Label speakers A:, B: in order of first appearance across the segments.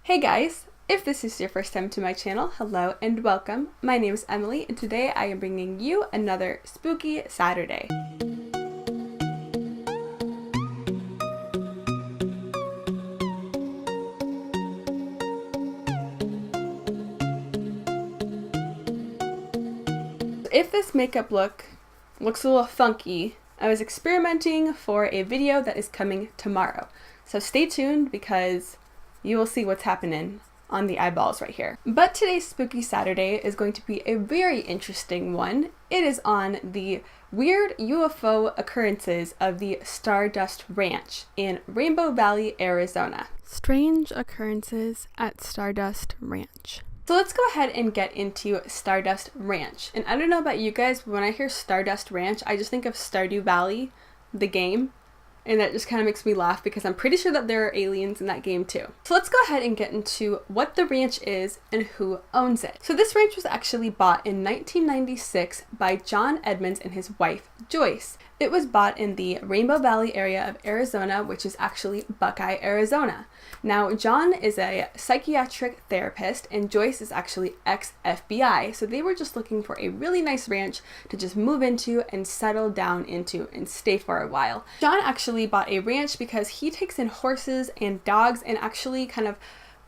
A: Hey guys! If this is your first time to my channel, hello and welcome. My name is Emily and today I am bringing you another spooky Saturday. If this makeup look looks a little funky, I was experimenting for a video that is coming tomorrow. So stay tuned because you will see what's happening on the eyeballs right here. But today's Spooky Saturday is going to be a very interesting one. It is on the weird UFO occurrences of the Stardust Ranch in Rainbow Valley, Arizona. Strange occurrences at Stardust Ranch. So let's go ahead and get into Stardust Ranch. And I don't know about you guys, but when I hear Stardust Ranch, I just think of Stardew Valley, the game. And that just kind of makes me laugh because I'm pretty sure that there are aliens in that game too. So let's go ahead and get into what the ranch is and who owns it. So this ranch was actually bought in 1996 by John Edmonds and his wife, Joyce. It was bought in the Rainbow Valley area of Arizona, which is actually Buckeye, Arizona. Now, John is a psychiatric therapist and Joyce is actually ex-FBI, so they were just looking for a really nice ranch to just move into and settle down into and stay for a while. John actually bought a ranch because he takes in horses and dogs and actually kind of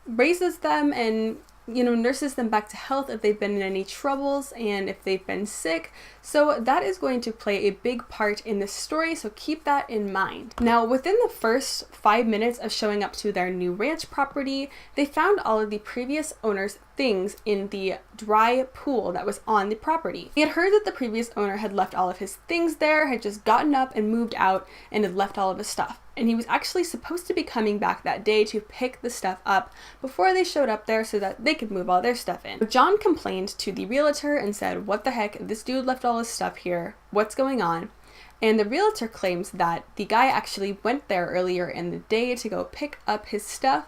A: raises them and nurses them back to health if they've been in any troubles and if they've been sick. So that is going to play a big part in this story, so keep that in mind. Now, within the first 5 minutes of showing up to their new ranch property, they found all of the previous owners' things in the dry pool that was on the property. He had heard that the previous owner had left all of his things there, had just gotten up and moved out and had left all of his stuff. And he was actually supposed to be coming back that day to pick the stuff up before they showed up there so that they could move all their stuff in. John complained to the realtor and said, "What the heck, this dude left all his stuff here, what's going on?" And the realtor claims that the guy actually went there earlier in the day to go pick up his stuff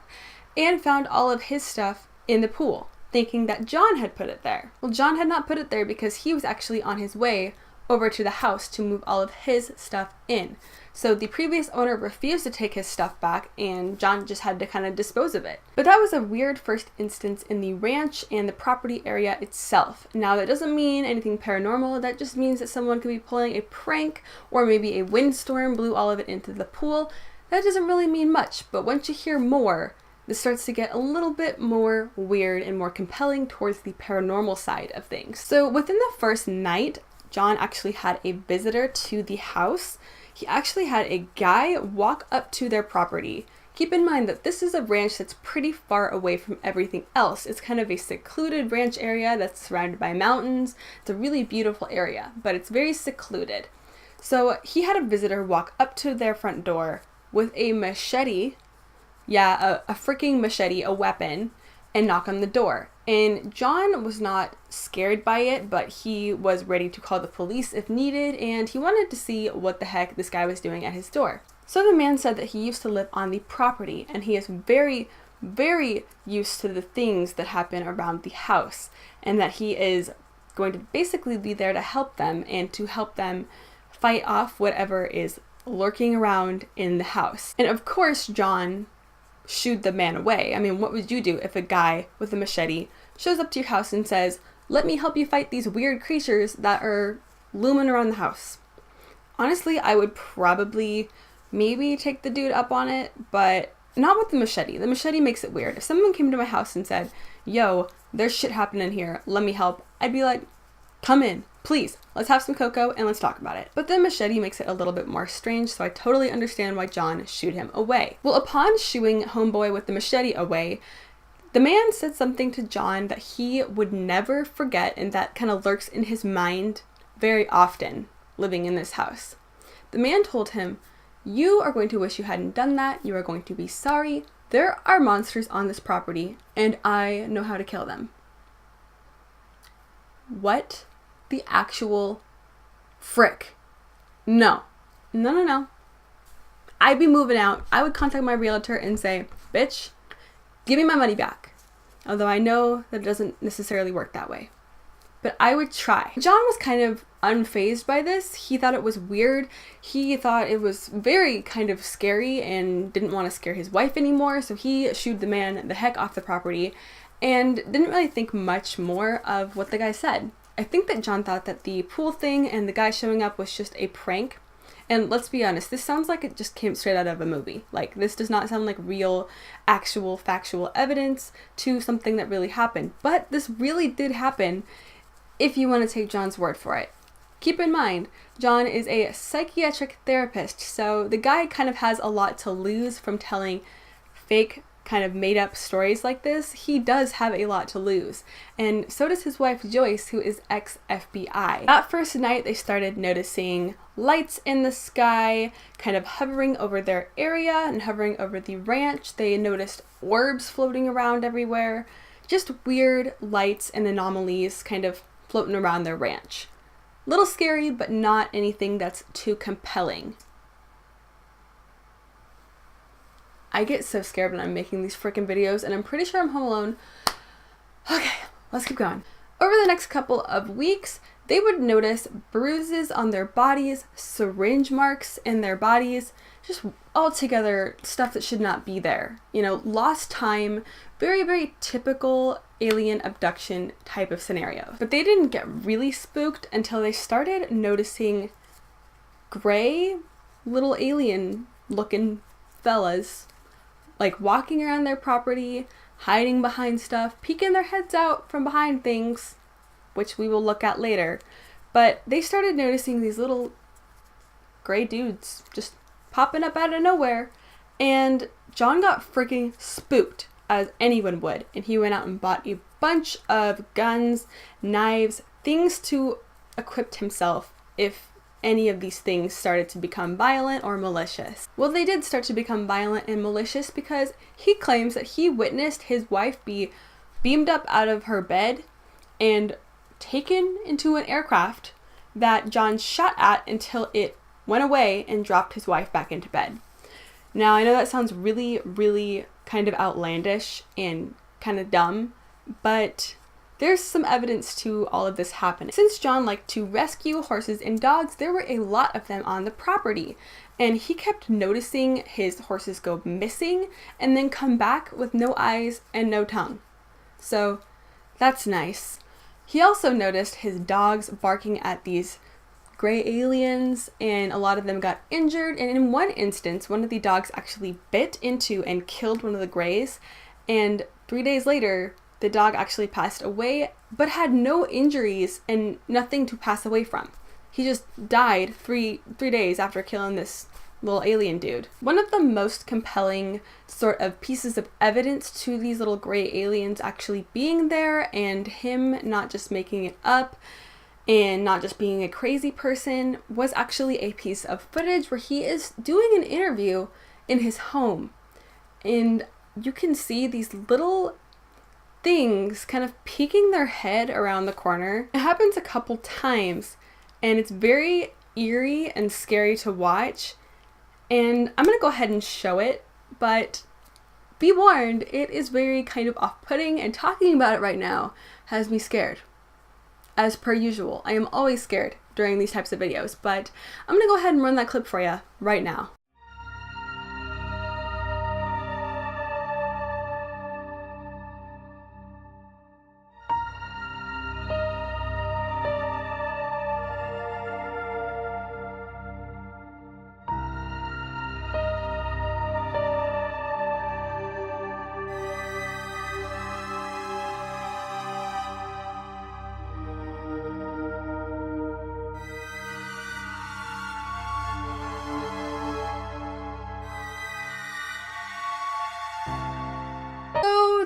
A: and found all of his stuff in the pool, thinking that John had put it there. Well, John had not put it there because he was actually on his way over to the house to move all of his stuff in. So the previous owner refused to take his stuff back and John just had to kind of dispose of it. But that was a weird first instance in the ranch and the property area itself. Now that doesn't mean anything paranormal, that just means that someone could be pulling a prank or maybe a windstorm blew all of it into the pool. That doesn't really mean much, but once you hear more, this starts to get a little bit more weird and more compelling towards the paranormal side of things. So within the first night, John actually had a visitor to the house. He actually had a guy walk up to their property. Keep in mind that this is a ranch that's pretty far away from everything else. It's kind of a secluded ranch area that's surrounded by mountains. It's a really beautiful area, but it's very secluded. So he had a visitor walk up to their front door with a machete, a freaking machete, a weapon, and knock on the door. And John was not scared by it, but he was ready to call the police if needed, and he wanted to see what the heck this guy was doing at his door. So the man said that he used to live on the property, and he is very, very used to the things that happen around the house, and that he is going to basically be there to help them and to help them fight off whatever is lurking around in the house. And of course, John shooed the man away. I mean, what would you do if a guy with a machete shows up to your house and says, "Let me help you fight these weird creatures that are looming around the house"? Honestly, I would probably maybe take the dude up on it, but not with the machete. The machete makes it weird. If someone came to my house and said, "Yo, there's shit happening here, let me help," I'd be like, "Come in, please. Let's have some cocoa and let's talk about it." But the machete makes it a little bit more strange, so I totally understand why John shooed him away. Well, upon shooing homeboy with the machete away, the man said something to John that he would never forget and that kind of lurks in his mind very often living in this house. The man told him, "You are going to wish you hadn't done that. You are going to be sorry. There are monsters on this property and I know how to kill them." What the actual frick? No. I'd be moving out. I would contact my realtor and say, "Bitch, give me my money back." Although I know that it doesn't necessarily work that way. but I would try. John was kind of unfazed by this. He thought it was weird. He thought it was very kind of scary and didn't want to scare his wife anymore, so he shooed the man the heck off the property and didn't really think much more of what the guy said. I think that John thought that the pool thing and the guy showing up was just a prank. And let's be honest, this sounds like it just came straight out of a movie. Like, this does not sound like real, actual, factual evidence to something that really happened. But this really did happen if you want to take John's word for it. Keep in mind, John is a psychiatric therapist, so the guy kind of has a lot to lose from telling fake, kind of made up stories like this. He does have a lot to lose, and so does his wife Joyce, who is ex-FBI. That first night they started noticing lights in the sky kind of hovering over their area and hovering over the ranch. They noticed orbs floating around everywhere, just weird lights and anomalies kind of floating around their ranch. Little scary, but not anything that's too compelling. I get so scared when I'm making these freaking videos, and I'm pretty sure I'm home alone. Okay, let's keep going. Over the next couple of weeks, they would notice bruises on their bodies, syringe marks in their bodies, just altogether stuff that should not be there. You know, lost time, very, very typical alien abduction type of scenario. But they didn't get really spooked until they started noticing gray little alien looking fellas like walking around their property, hiding behind stuff, peeking their heads out from behind things, which we will look at later. But they started noticing these little gray dudes just popping up out of nowhere, and John got freaking spooked, as anyone would, and he went out and bought a bunch of guns, knives, things to equip himself if any of these things started to become violent or malicious. Well, they did start to become violent and malicious because he claims that he witnessed his wife be beamed up out of her bed and taken into an aircraft that John shot at until it went away and dropped his wife back into bed. Now, I know that sounds really, really kind of outlandish and kind of dumb, but there's some evidence to all of this happening. Since John liked to rescue horses and dogs, there were a lot of them on the property, and he kept noticing his horses go missing and then come back with no eyes and no tongue. So that's nice. He also noticed his dogs barking at these gray aliens, and a lot of them got injured, and in one instance, one of the dogs actually bit into and killed one of the grays, and 3 days later, the dog actually passed away, but had no injuries and nothing to pass away from. He just died three days after killing this little alien dude. One of the most compelling sort of pieces of evidence to these little gray aliens actually being there, and him not just making it up and not just being a crazy person, was actually a piece of footage where he is doing an interview in his home. And you can see these little things kind of peeking their head around the corner. It happens a couple times, and it's very eerie and scary to watch. And I'm gonna go ahead and show it, but be warned, it is very kind of off-putting, and talking about it right now has me scared. As per usual, I am always scared during these types of videos, but I'm gonna go ahead and run that clip for you right now.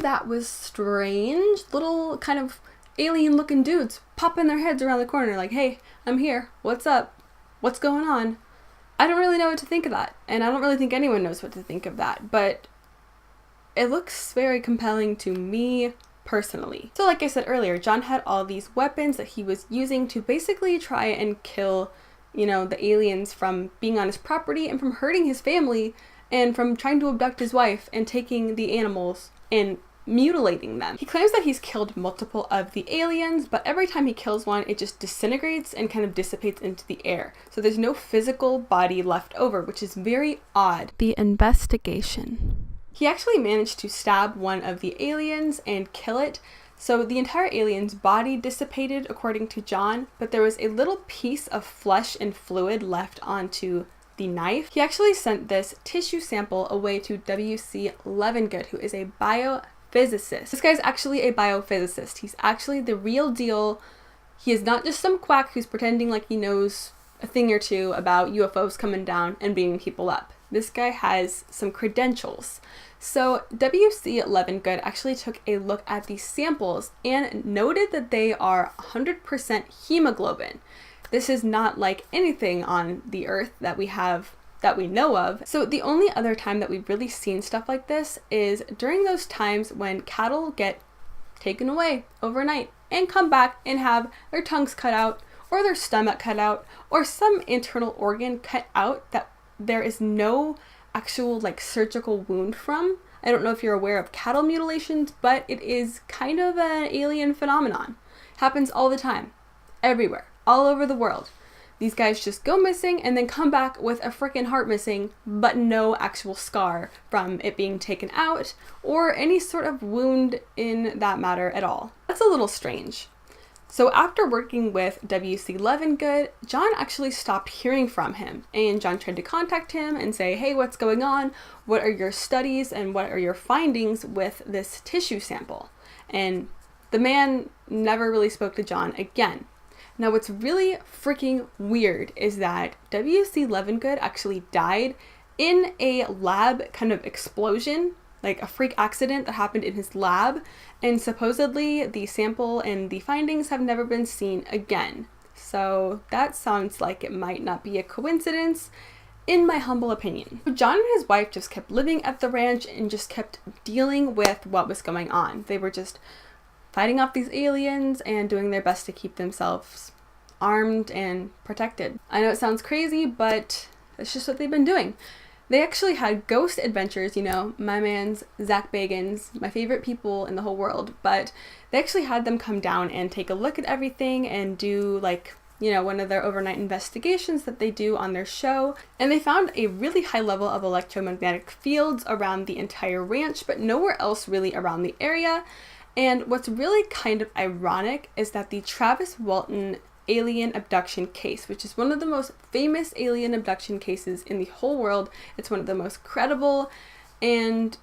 A: That was strange. Little kind of alien looking dudes popping their heads around the corner like, hey, I'm here. What's up? What's going on? I don't really know what to think of that. And I don't really think anyone knows what to think of that. But it looks very compelling to me personally. So like I said earlier, John had all these weapons that he was using to basically try and kill, you know, the aliens from being on his property and from hurting his family and from trying to abduct his wife and taking the animals and mutilating them. He claims that he's killed multiple of the aliens, but every time he kills one, it just disintegrates and kind of dissipates into the air. So there's no physical body left over, which is very odd. The investigation. He actually managed to stab one of the aliens and kill it. So the entire alien's body dissipated, according to John, but there was a little piece of flesh and fluid left onto the knife. He actually sent this tissue sample away to W.C. Levengood, who is a biophysicist. This guy's actually a biophysicist. He's actually the real deal. He is not just some quack who's pretending like he knows a thing or two about UFOs coming down and beaming people up. This guy has some credentials. So W.C. Levengood actually took a look at these samples and noted that they are 100% hemoglobin. This is not like anything on the earth that we know of. So the only other time that we've really seen stuff like this is during those times when cattle get taken away overnight and come back and have their tongues cut out or their stomach cut out or some internal organ cut out that there is no actual like surgical wound from. I don't know if you're aware of cattle mutilations, but it is kind of an alien phenomenon. Happens all the time, everywhere, all over the world. These guys just go missing and then come back with a freaking heart missing, but no actual scar from it being taken out or any sort of wound in that matter at all. That's a little strange. So after working with W.C. Levengood, John actually stopped hearing from him, and John tried to contact him and say, hey, what's going on? What are your studies and what are your findings with this tissue sample? And the man never really spoke to John again. Now, what's really freaking weird is that W.C. Levengood actually died in a lab kind of explosion, like a freak accident that happened in his lab, and supposedly the sample and the findings have never been seen again. So that sounds like it might not be a coincidence, in my humble opinion. John and his wife just kept living at the ranch and just kept dealing with what was going on. They were just fighting off these aliens and doing their best to keep themselves armed and protected. I know it sounds crazy, but that's just what they've been doing. They actually had ghost adventures, you know, my man's Zach Bagans, my favorite people in the whole world, but they actually had them come down and take a look at everything and do like, you know, one of their overnight investigations that they do on their show. And they found a really high level of electromagnetic fields around the entire ranch, but nowhere else really around the area. And what's really kind of ironic is that the Travis Walton alien abduction case, which is one of the most famous alien abduction cases in the whole world. It's one of the most credible, and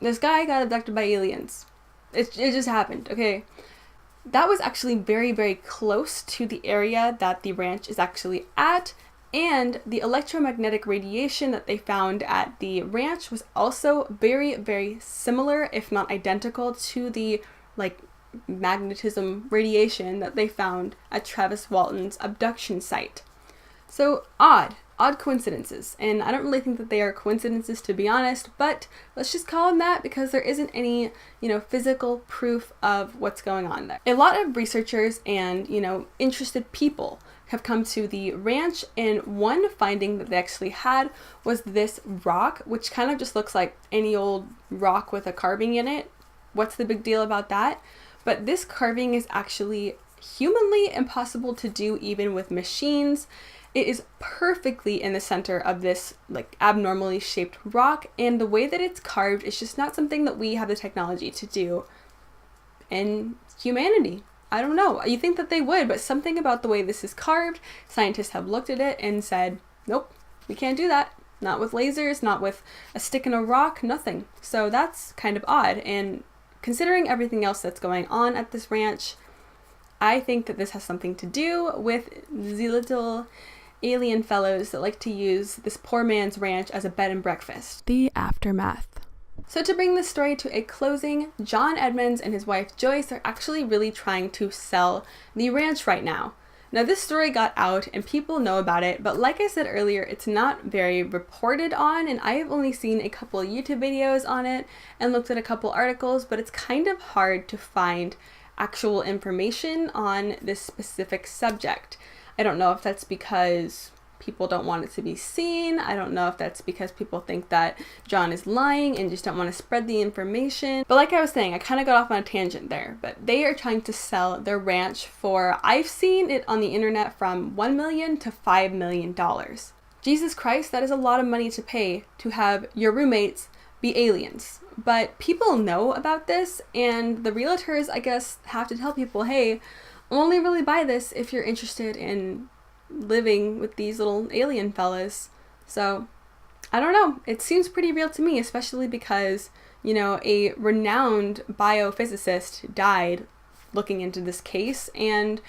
A: this guy got abducted by aliens. It just happened, okay? That was actually very, very close to the area that the ranch is actually at, and the electromagnetic radiation that they found at the ranch was also very, very similar, if not identical, to the like magnetism radiation that they found at Travis Walton's abduction site. So odd coincidences, and I don't really think that they are coincidences, to be honest, but let's just call them that because there isn't any, you know, physical proof of what's going on there. A lot of researchers and, you know, interested people have come to the ranch, and one finding that they actually had was this rock, which kind of just looks like any old rock with a carving in it. What's the big deal about that? But this carving is actually humanly impossible to do even with machines. It is perfectly in the center of this like abnormally shaped rock, and the way that it's carved is just not something that we have the technology to do in humanity. I don't know. You think that they would, but something about the way this is carved, scientists have looked at it and said, nope, we can't do that. Not with lasers, not with a stick in a rock, nothing. So that's kind of odd, and considering everything else that's going on at this ranch, I think that this has something to do with the little alien fellows that like to use this poor man's ranch as a bed and breakfast. The aftermath. So to bring this story to a closing, John Edmonds and his wife Joyce are actually really trying to sell the ranch right now. Now this story got out and people know about it, but like I said earlier, it's not very reported on, and I have only seen a couple YouTube videos on it and looked at a couple articles, but it's kind of hard to find actual information on this specific subject. I don't know if that's because people don't want it to be seen. I don't know if that's because people think that John is lying and just don't want to spread the information. But like I was saying, I kind of got off on a tangent there, but they are trying to sell their ranch for, I've seen it on the internet, from $1 million to $5 million. Jesus Christ, that is a lot of money to pay to have your roommates be aliens. But people know about this, and the realtors, I guess, have to tell people, hey, only really buy this if you're interested in living with these little alien fellas. So, I don't know. It seems pretty real to me, especially because, you know, a renowned biophysicist died looking into this case. And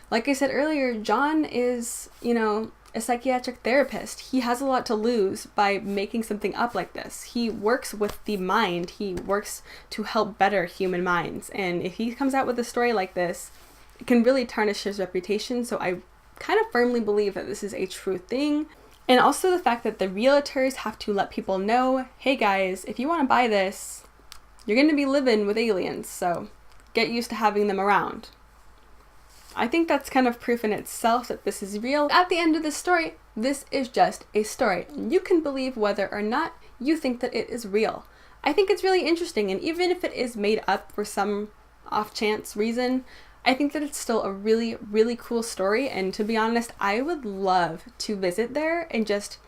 A: like I said earlier, John is, you know, a psychiatric therapist. He has a lot to lose by making something up like this. He works with the mind. He works to help better human minds. And if he comes out with a story like this, it can really tarnish his reputation. So I kind of firmly believe that this is a true thing. And also the fact that the realtors have to let people know, hey guys, if you want to buy this, you're going to be living with aliens. So get used to having them around. I think that's kind of proof in itself that this is real. At the end of the story, this is just a story. You can believe whether or not you think that it is real. I think it's really interesting, and even if it is made up for some off-chance reason, I think that it's still a really, really cool story, and to be honest, I would love to visit there and just,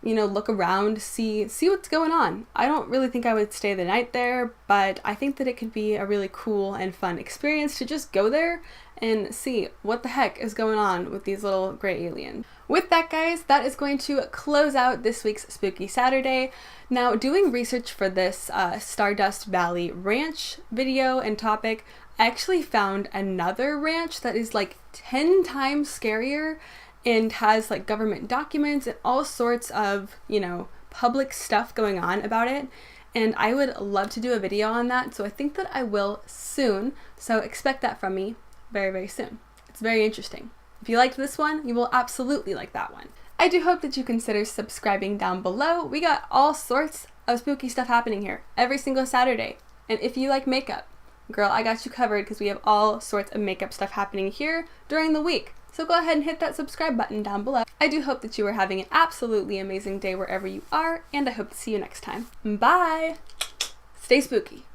A: you know, look around, see what's going on. I don't really think I would stay the night there, but I think that it could be a really cool and fun experience to just go there and see what the heck is going on with these little gray aliens. With that, guys, that is going to close out this week's Spooky Saturday. Now, doing research for this Stardust Valley Ranch video and topic, I actually found another ranch that is like 10 times scarier and has like government documents and all sorts of, you know, public stuff going on about it. And I would love to do a video on that, so I think that I will soon. So expect that from me very, very soon. It's very interesting. If you liked this one, you will absolutely like that one. I do hope that you consider subscribing down below. We got all sorts of spooky stuff happening here every single Saturday. And if you like makeup, girl, I got you covered because we have all sorts of makeup stuff happening here during the week. So go ahead and hit that subscribe button down below. I do hope that you are having an absolutely amazing day wherever you are, and I hope to see you next time. Bye! Stay spooky.